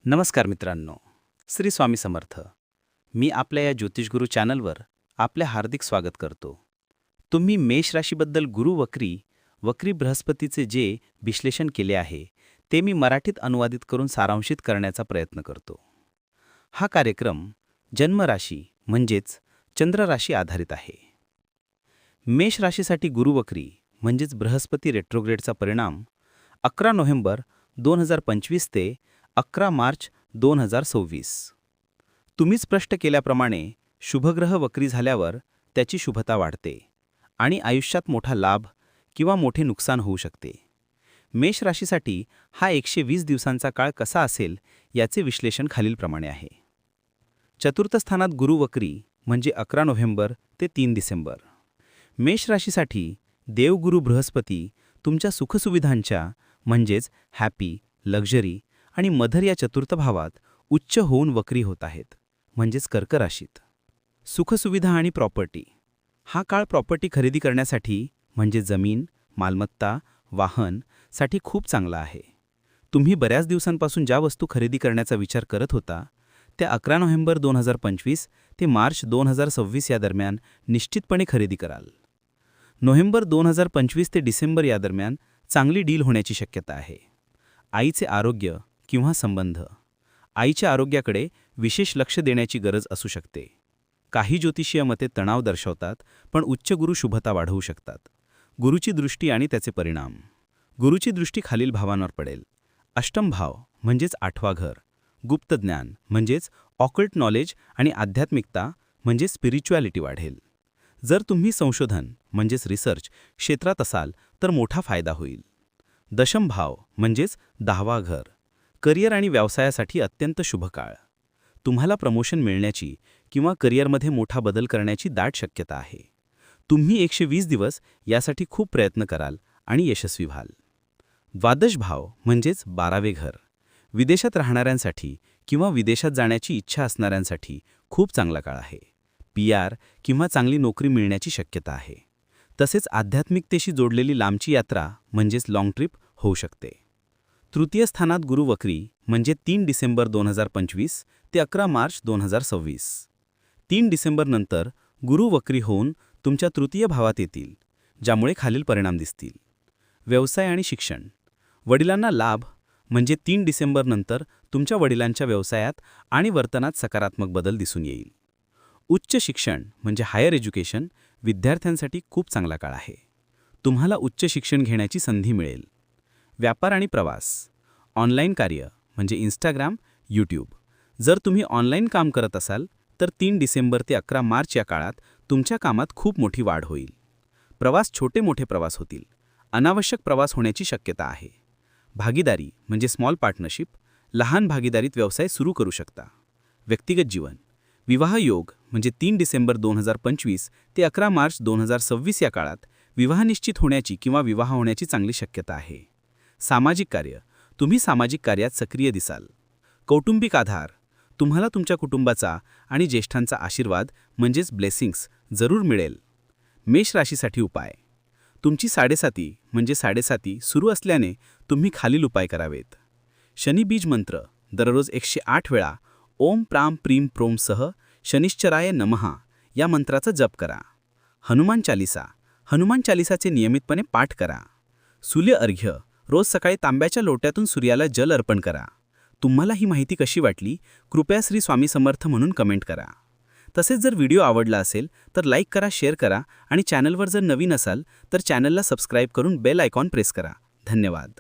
नमस्कार मित्रांनो, श्री स्वामी समर्थ. मी आपल्या या ज्योतिषगुरू चॅनलवर आपले हार्दिक स्वागत करतो. तुम्ही मेष राशीबद्दल गुरु वक्री वक्री बृहस्पतीचे जे विश्लेषण केले आहे ते मी मराठीत अनुवादित करून सारांशित करण्याचा प्रयत्न करतो. हा कार्यक्रम जन्मराशी म्हणजेच चंद्रराशी आधारित आहे. मेष राशीसाठी गुरुवक्री म्हणजेच बृहस्पती रेट्रोग्रेडचा परिणाम 11 नोव्हेंबर 2025 ते 11 मार्च 2026. तुम्ही स्पष्ट केल्याप्रमाणे शुभग्रह वक्री झाल्यावर त्याची शुभता वाढते आणि आयुष्यात मोठा लाभ किंवा मोठे नुकसान होऊ शकते. मेष राशीसाठी हा 120 दिवसांचा काळ कसा असेल याचे विश्लेषण खालीलप्रमाणे आहे. चतुर्थ स्थानात गुरु वक्री म्हणजे 11 नोव्हेंबर ते 3 डिसेंबर. मेष राशीसाठी देवगुरु बृहस्पती तुमच्या सुखसुविधांच्या म्हणजेच हॅपी, लक्झरी आणि मधर या चतुर्थ भावात उच्च होऊन वक्री होत आहेत, म्हणजेच कर्क राशीत. सुखसुविधा आणि प्रॉपर्टी. हा काळ प्रॉपर्टी खरेदी करण्यासाठी म्हणजे जमीन, मालमत्ता, वाहन साठी खूप चांगला आहे. तुम्ही बऱ्याच दिवसांपासून ज्या वस्तू खरेदी करण्याचा विचार करत होता त्या 11 नोव्हेंबर 2025 ते मार्च 2026 या दरम्यान निश्चितपणे खरेदी कराल. नोव्हेंबर 2025 ते डिसेंबर या दरम्यान चांगली डील होण्याची शक्यता आहे. आईचे आरोग्य किंवा संबंध. आईच्या आरोग्याकडे विशेष लक्ष देण्याची गरज असू शकते. काही ज्योतिषीय मते तणाव दर्शवतात, पण उच्च गुरु शुभता वाढवू शकतात. गुरुची दृष्टी आणि त्याचे परिणाम. गुरुची दृष्टी खालील भावांवर पडेल. अष्टम भाव म्हणजेच 8वा घर. गुप्त ज्ञान म्हणजेच ऑकल्ट नॉलेज आणि आध्यात्मिकता म्हणजे स्पिरिच्युअलिटी वाढेल. जर तुम्ही संशोधन म्हणजेच रिसर्च क्षेत्रात असाल तर मोठा फायदा होईल. दशम भाव म्हणजेच 10वा घर. करिअर आणि व्यवसायासाठी अत्यंत शुभ काळ. तुम्हाला प्रमोशन मिळण्याची किंवा करिअरमध्ये मोठा बदल करण्याची दाट शक्यता आहे. तुम्ही 120 दिवस यासाठी खूप प्रयत्न कराल आणि यशस्वी व्हाल. द्वादश भाव म्हणजेच 12वे घर. विदेशात राहणाऱ्यांसाठी किंवा विदेशात जाण्याची इच्छा असणाऱ्यांसाठी खूप चांगला काळ आहे. PR किंवा चांगली नोकरी मिळण्याची शक्यता आहे. तसेच आध्यात्मिकतेशी जोडलेली लांबची यात्रा म्हणजेच लाँग ट्रिप होऊ शकते. तृतीय स्थानात गुरु वक्री म्हणजे 3 डिसेंबर 2025 ते 11 मार्च 2026. 3 डिसेंबर नंतर गुरु वक्री होऊन तुमच्या तृतीय भावात येतील, ज्यामुळे खालील परिणाम दिसतील. व्यवसाय आणि शिक्षण. वडिलांना लाभ म्हणजे 3 डिसेंबर नंतर तुमच्या वडिलांच्या व्यवसायात आणि वर्तनात सकारात्मक बदल दिसून येईल. उच्च शिक्षण म्हणजे हायर एज्युकेशन विद्यार्थ्यांसाठी खूप चांगला काळ आहे. तुम्हाला उच्च शिक्षण घेण्याची संधी मिळेल. व्यापार आणि प्रवास. ऑनलाईन कार्य म्हणजे इंस्टाग्राम, यूट्यूब. जर तुम्ही ऑनलाईन काम करत असाल तर 3 डिसेंबर ते 11 मार्च या काळात तुमच्या कामात खूप मोठी वाढ होईल. प्रवास छोटे मोठे प्रवास होतील. अनावश्यक प्रवास होण्याची शक्यता आहे. भागीदारी म्हणजे स्मॉल पार्टनरशिप. लहान भागीदारीत व्यवसाय सुरू करू शकता. व्यक्तिगत जीवन. विवाह योग म्हणजे 3 डिसेंबर 2025 ते 11 मार्च 2026 या काळात विवाह निश्चित होण्याची किंवा विवाह होण्याची चांगली शक्यता आहे. सामाजिक कार्य. तुम्ही सामाजिक कार्यात सक्रिय दिसाल. कौटुंबिक आधार. तुम्हाला तुमच्या कुटुंबाचा आणि ज्येष्ठांचा आशीर्वाद म्हणजेच ब्लेसिंग्स जरूर मिळेल. मेष राशीसाठी उपाय. तुमची 7.5 म्हणजे 7.5 सुरू असल्याने तुम्ही खालील उपाय करावेत. शनिबीज मंत्र दररोज 108 वेळा ओम प्राम प्रीम प्रोम सह शनिश्चराय नमः या मंत्राचा जप करा. हनुमान चालिसा. हनुमान चालिसाचे नियमितपणे पाठ करा. सूर्य अर्घ्य. रोज सकाळी तांब्याच्या लोट्यातून सूर्याला जल अर्पण करा. तुम्हाला ही माहिती कशी वाटली कृपया श्री स्वामी समर्थ म्हणून कमेंट करा. तसेच जर व्हिडिओ आवडला असेल तर लाईक करा, शेअर करा आणि चॅनलवर जर नवीन असाल तर चॅनलला सबस्क्राईब करून बेल आयकॉन प्रेस करा. धन्यवाद.